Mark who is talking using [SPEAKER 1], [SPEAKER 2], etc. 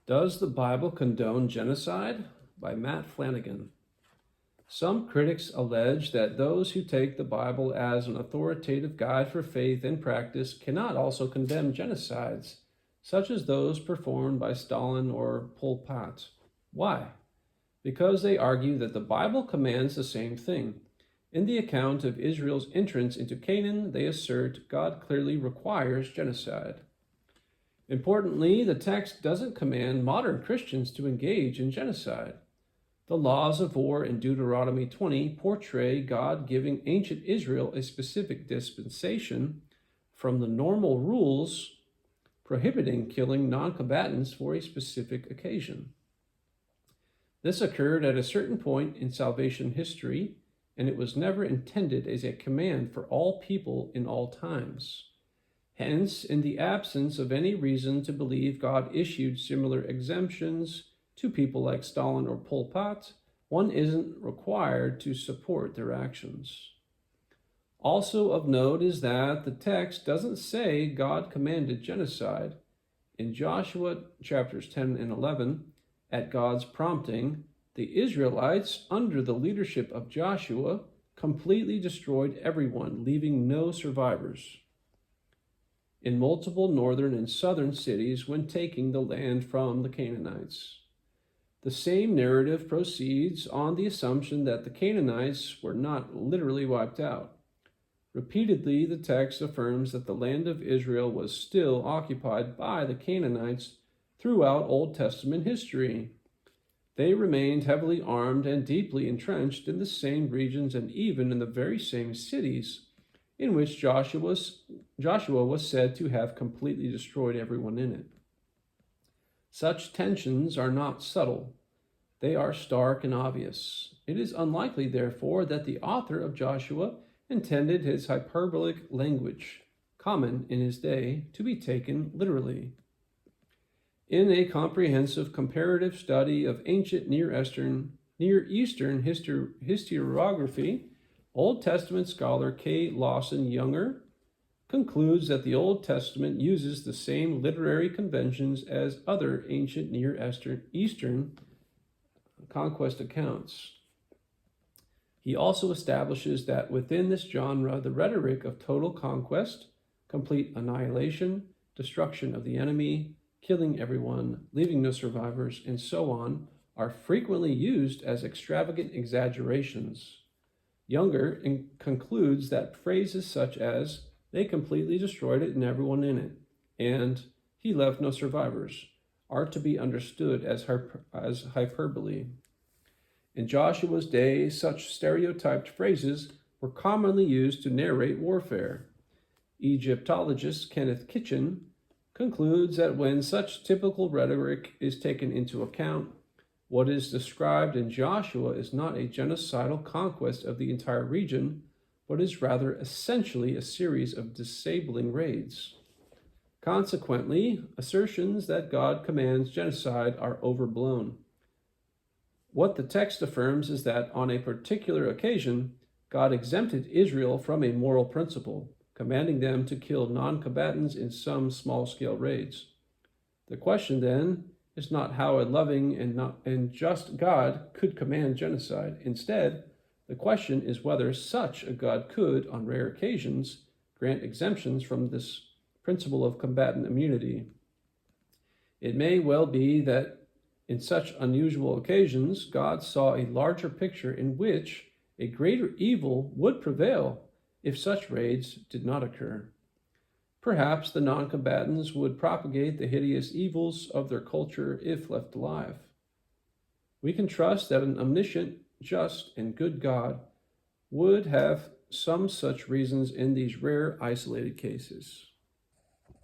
[SPEAKER 1] Does the Bible Condone Genocide? By Matt Flannagan. Some critics allege that those who take the Bible as an authoritative guide for faith and practice cannot also condemn genocides, such as those performed by Stalin or Pol Pot. Why? Because they argue that the Bible commands the same thing. In the account of Israel's entrance into Canaan, they assert God clearly requires genocide. Importantly, the text doesn't command modern Christians to engage in genocide. The laws of war in Deuteronomy 20 portray God giving ancient Israel a specific dispensation from the normal rules prohibiting killing non-combatants for a specific occasion. This occurred at a certain point in salvation history, and it was never intended as a command for all people in all times. Hence, in the absence of any reason to believe God issued similar exemptions to people like Stalin or Pol Pot, one isn't required to support their actions. Also of note is that the text doesn't say God commanded genocide. In Joshua chapters 10 and 11, at God's prompting, the Israelites, under the leadership of Joshua, completely destroyed everyone, leaving no survivors in multiple northern and southern cities when taking the land from the Canaanites. The same narrative proceeds on the assumption that the Canaanites were not literally wiped out. Repeatedly, the text affirms that the land of Israel was still occupied by the Canaanites throughout Old Testament history. They remained heavily armed and deeply entrenched in the same regions and even in the very same cities in which Joshua was said to have completely destroyed everyone in it. Such tensions are not subtle. They are stark and obvious. It is unlikely, therefore, that the author of Joshua intended his hyperbolic language, common in his day, to be taken literally. In a comprehensive comparative study of ancient Near Eastern historiography, Old Testament scholar K. Lawson Younger concludes that the Old Testament uses the same literary conventions as other ancient Near Eastern conquest accounts. He also establishes that within this genre, the rhetoric of total conquest, complete annihilation, destruction of the enemy, killing everyone, leaving no survivors, and so on, are frequently used as extravagant exaggerations. Younger concludes that phrases such as, they completely destroyed it and everyone in it, and he left no survivors, are to be understood as hyperbole. In Joshua's day, such stereotyped phrases were commonly used to narrate warfare. Egyptologist Kenneth Kitchen concludes that when such typical rhetoric is taken into account, what is described in Joshua is not a genocidal conquest of the entire region, but is rather essentially a series of disabling raids. Consequently, assertions that God commands genocide are overblown. What the text affirms is that on a particular occasion, God exempted Israel from a moral principle, commanding them to kill non-combatants in some small-scale raids. The question then is not how a loving and just God could command genocide. Instead, the question is whether such a God could, on rare occasions, grant exemptions from this principle of combatant immunity. It may well be that in such unusual occasions, God saw a larger picture in which a greater evil would prevail if such raids did not occur. Perhaps the non-combatants would propagate the hideous evils of their culture if left alive. We can trust that an omniscient, just, and good God would have some such reasons in these rare, isolated cases.